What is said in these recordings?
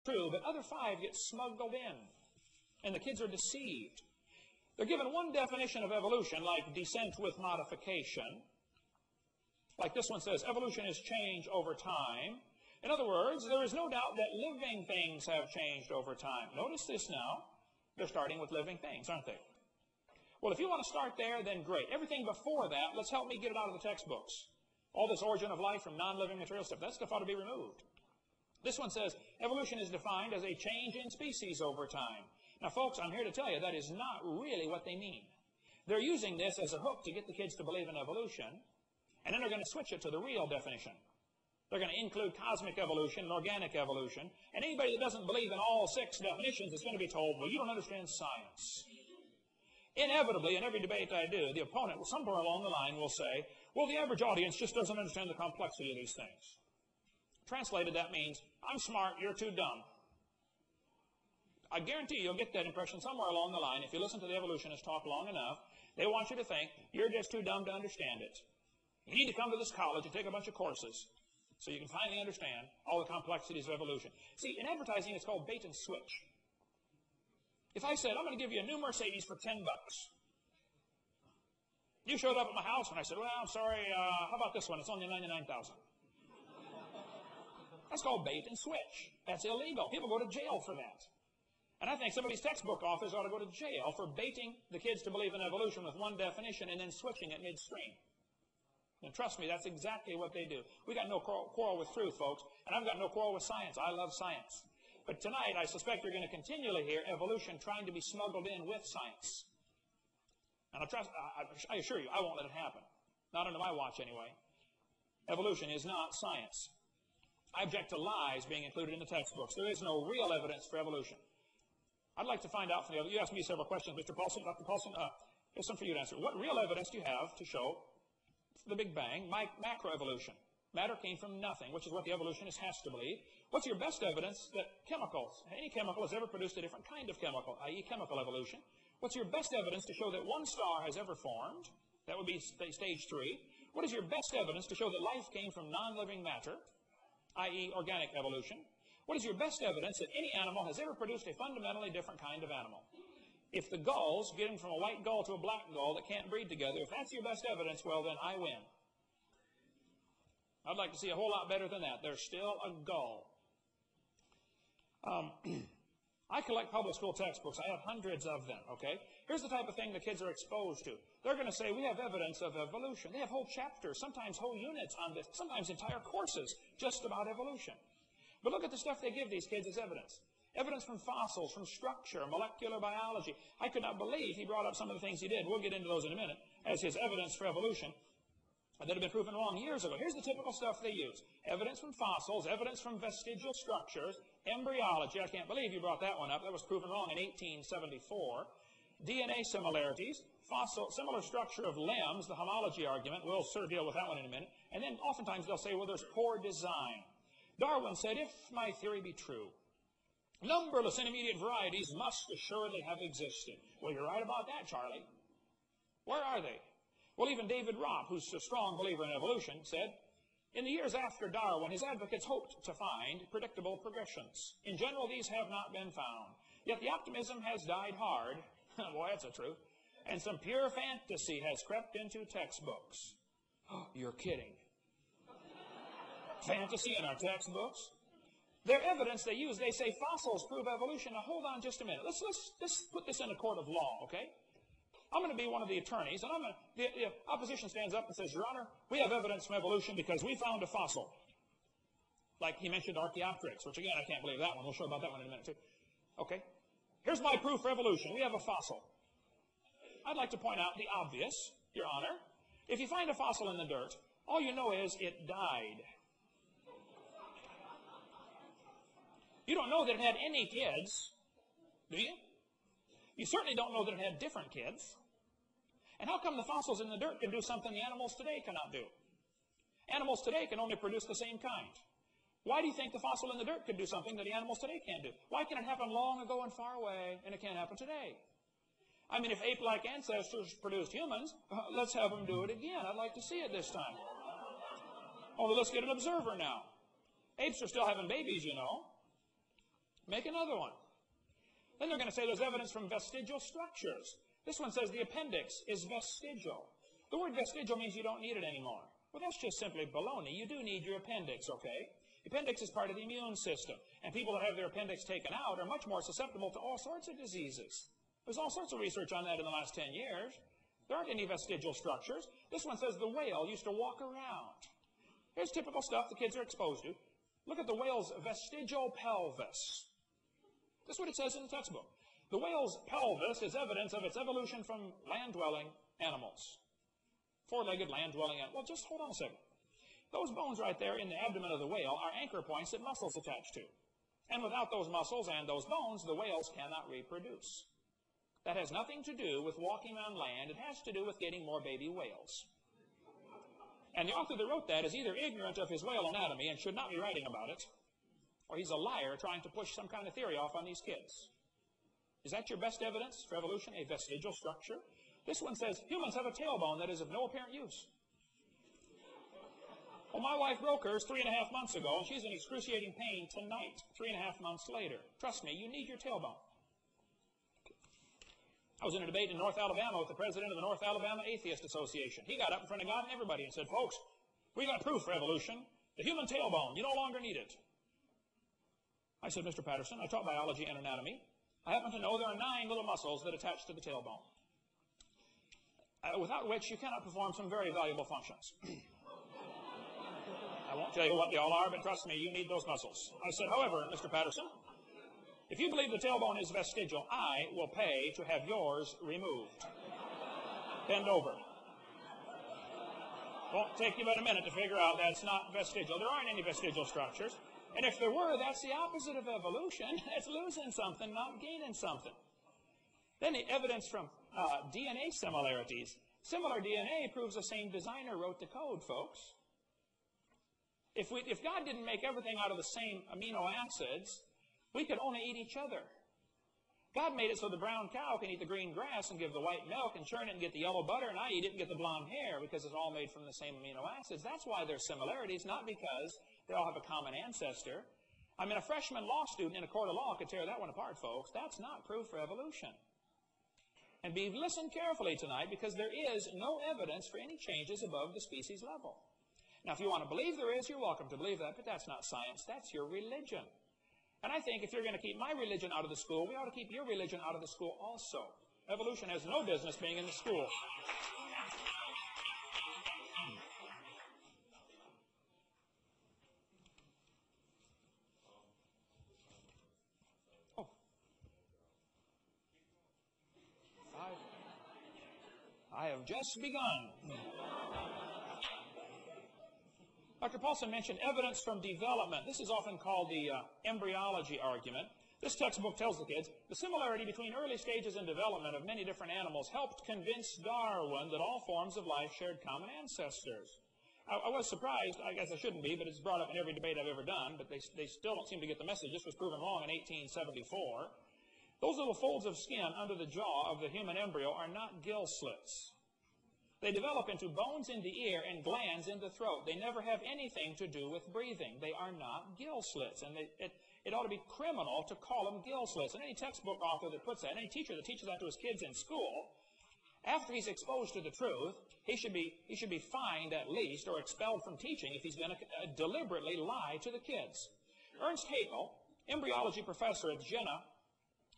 true, but other 5 get smuggled in, and the kids are deceived. They're given one definition of evolution, like descent with modification. Like this one says, evolution is change over time. In other words, there is no doubt that living things have changed over time. Notice this now. They're starting with living things, aren't they? Well, if you want to start there, then great. Everything before that, let's help me get it out of the textbooks. All this origin of life from non-living material stuff, that stuff ought to be removed. This one says, evolution is defined as a change in species over time. Now, folks, I'm here to tell you that is not really what they mean. They're using this as a hook to get the kids to believe in evolution, and then they're going to switch it to the real definition. They're going to include cosmic evolution and organic evolution, and anybody that doesn't believe in all 6 definitions is going to be told, well, you don't understand science. Inevitably, in every debate I do, the opponent, somewhere along the line, will say, well, the average audience just doesn't understand the complexity of these things. Translated, that means, I'm smart, you're too dumb. I guarantee you'll get that impression somewhere along the line. If you listen to the evolutionists talk long enough, they want you to think you're just too dumb to understand it. You need to come to this college and take a bunch of courses so you can finally understand all the complexities of evolution. See, in advertising, it's called bait and switch. If I said, I'm going to give you a new Mercedes for $10. You showed up at my house and I said, well, I'm sorry, how about this one? It's only $99,000. That's called bait and switch. That's illegal. People go to jail for that. And I think some of these textbook authors ought to go to jail for baiting the kids to believe in evolution with one definition and then switching it midstream. And trust me, that's exactly what they do. We got no quarrel with truth, folks, and I've got no quarrel with science. I love science. But tonight, I suspect you're going to continually hear evolution trying to be smuggled in with science. And I assure you, I won't let it happen. Not under my watch, anyway. Evolution is not science. I object to lies being included in the textbooks. There is no real evidence for evolution. I'd like to find out from you. You asked me several questions, Mr. Paulson. Dr. Paulson, here's some for you to answer. What real evidence do you have to show the Big Bang, macroevolution? Matter came from nothing, which is what the evolutionist has to believe. What's your best evidence that any chemical has ever produced a different kind of chemical, i.e. chemical evolution? What's your best evidence to show that one star has ever formed? That would be stage 3. What is your best evidence to show that life came from non-living matter, i.e. organic evolution? What is your best evidence that any animal has ever produced a fundamentally different kind of animal? If the gulls, getting from a white gull to a black gull that can't breed together, if that's your best evidence, well, then I win. I'd like to see a whole lot better than that. There's still a gull. I collect public school textbooks. I have hundreds of them, okay? Here's the type of thing the kids are exposed to. They're going to say, we have evidence of evolution. They have whole chapters, sometimes whole units on this, sometimes entire courses just about evolution. But look at the stuff they give these kids as evidence. Evidence from fossils, from structure, molecular biology. I could not believe he brought up some of the things he did. We'll get into those in a minute as his evidence for evolution that had been proven wrong years ago. Here's the typical stuff they use. Evidence from fossils, evidence from vestigial structures, embryology. I can't believe you brought that one up. That was proven wrong in 1874. DNA similarities, similar structure of limbs, the homology argument. We'll sort of deal with that one in a minute. And then oftentimes they'll say, well, there's poor design. Darwin said, if my theory be true, numberless intermediate varieties must assuredly have existed. Well, you're right about that, Charlie. Where are they? Well, even David Roth, who's a strong believer in evolution, said, in the years after Darwin, his advocates hoped to find predictable progressions. In general, these have not been found. Yet the optimism has died hard. Boy, that's the truth. And some pure fantasy has crept into textbooks. Oh, you're kidding. Fantasy in our textbooks? Their evidence they use, they say fossils prove evolution. Now, hold on just a minute. Let's put this in a court of law, okay? I'm going to be one of the attorneys, and the opposition stands up and says, Your Honor, we have evidence from evolution because we found a fossil. Like he mentioned Archaeopteryx, which again, I can't believe that one. We'll show about that one in a minute, too. Okay. Here's my proof for evolution. We have a fossil. I'd like to point out the obvious, Your Honor. If you find a fossil in the dirt, all you know is it died. You don't know that it had any kids, do you? You certainly don't know that it had different kids. And how come the fossils in the dirt can do something the animals today cannot do? Animals today can only produce the same kind. Why do you think the fossil in the dirt could do something that the animals today can't do? Why can it happen long ago and far away, and it can't happen today? I mean, if ape-like ancestors produced humans, let's have them do it again. I'd like to see it this time. Only let's get an observer now. Apes are still having babies, you know. Make another one. Then they're going to say there's evidence from vestigial structures. This one says the appendix is vestigial. The word vestigial means you don't need it anymore. Well, that's just simply baloney. You do need your appendix, okay? The appendix is part of the immune system. And people that have their appendix taken out are much more susceptible to all sorts of diseases. There's all sorts of research on that in the last 10 years. There aren't any vestigial structures. This one says the whale used to walk around. Here's typical stuff the kids are exposed to. Look at the whale's vestigial pelvis. This is what it says in the textbook. The whale's pelvis is evidence of its evolution from land-dwelling animals. Four-legged land-dwelling animals. Well, just hold on a second. Those bones right there in the abdomen of the whale are anchor points that muscles attach to. And without those muscles and those bones, the whales cannot reproduce. That has nothing to do with walking on land. It has to do with getting more baby whales. And the author that wrote that is either ignorant of his whale anatomy and should not be writing about it, or he's a liar trying to push some kind of theory off on these kids. Is that your best evidence for evolution, a vestigial structure? This one says humans have a tailbone that is of no apparent use. Well, my wife broke hers 3.5 months ago, and she's in excruciating pain tonight, 3.5 months later. Trust me, you need your tailbone. I was in a debate in North Alabama with the president of the North Alabama Atheist Association. He got up in front of God and everybody and said, folks, we got proof for evolution. The human tailbone, you no longer need it. I said, Mr. Patterson, I taught biology and anatomy. I happen to know there are 9 little muscles that attach to the tailbone, without which you cannot perform some very valuable functions. I won't tell you what they all are, but trust me, you need those muscles. I said, however, Mr. Patterson, if you believe the tailbone is vestigial, I will pay to have yours removed. Bend over. Won't take you but a minute to figure out that's not vestigial. There aren't any vestigial structures. And if there were, that's the opposite of evolution. It's losing something, not gaining something. Then the evidence from DNA similarities. Similar DNA proves the same designer wrote the code, folks. If God didn't make everything out of the same amino acids, we could only eat each other. God made it so the brown cow can eat the green grass and give the white milk and churn it and get the yellow butter, and I eat it and get the blonde hair because it's all made from the same amino acids. That's why there's similarities, not because they all have a common ancestor. I mean, a freshman law student in a court of law could tear that one apart, folks. That's not proof for evolution. And listen carefully tonight, because there is no evidence for any changes above the species level. Now, if you want to believe there is, you're welcome to believe that, but that's not science. That's your religion. And I think if you're going to keep my religion out of the school, we ought to keep your religion out of the school also. Evolution has no business being in the school. Oh. I have just begun. Dr. Paulson mentioned evidence from development. This is often called the embryology argument. This textbook tells the kids the similarity between early stages in development of many different animals helped convince Darwin that all forms of life shared common ancestors. I was surprised. I guess I shouldn't be, but it's brought up in every debate I've ever done, but they still don't seem to get the message. This was proven wrong in 1874. Those little folds of skin under the jaw of the human embryo are not gill slits. They develop into bones in the ear and glands in the throat. They never have anything to do with breathing. They are not gill slits. And it ought to be criminal to call them gill slits. And any textbook author that puts that, any teacher that teaches that to his kids in school, after he's exposed to the truth, he should be fined at least or expelled from teaching if he's going to deliberately lie to the kids. Ernst Haeckel, embryology professor at Jena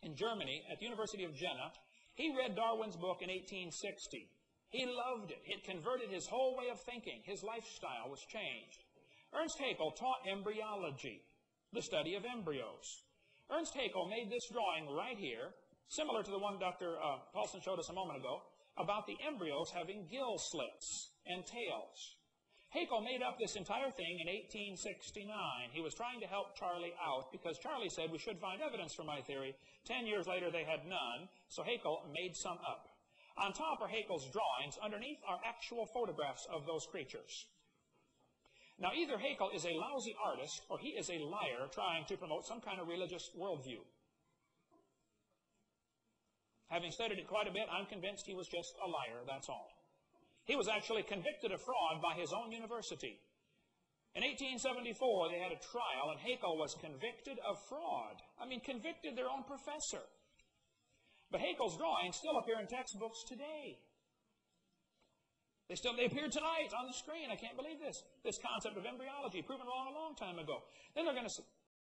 in Germany, at the University of Jena, he read Darwin's book in 1860. He loved it. It converted his whole way of thinking. His lifestyle was changed. Ernst Haeckel taught embryology, the study of embryos. Ernst Haeckel made this drawing right here, similar to the one Dr. Paulson showed us a moment ago, about the embryos having gill slits and tails. Haeckel made up this entire thing in 1869. He was trying to help Charlie out because Charlie said we should find evidence for my theory. 10 years later, they had none, so Haeckel made some up. On top are Haeckel's drawings. Underneath are actual photographs of those creatures. Now, either Haeckel is a lousy artist or he is a liar trying to promote some kind of religious worldview. Having studied it quite a bit, I'm convinced he was just a liar, that's all. He was actually convicted of fraud by his own university. In 1874, they had a trial, and Haeckel was convicted of fraud. I mean, convicted their own professor. But Haeckel's drawings still appear in textbooks today. They appear tonight on the screen. I can't believe this. This concept of embryology, proven wrong a long time ago. Then they're going to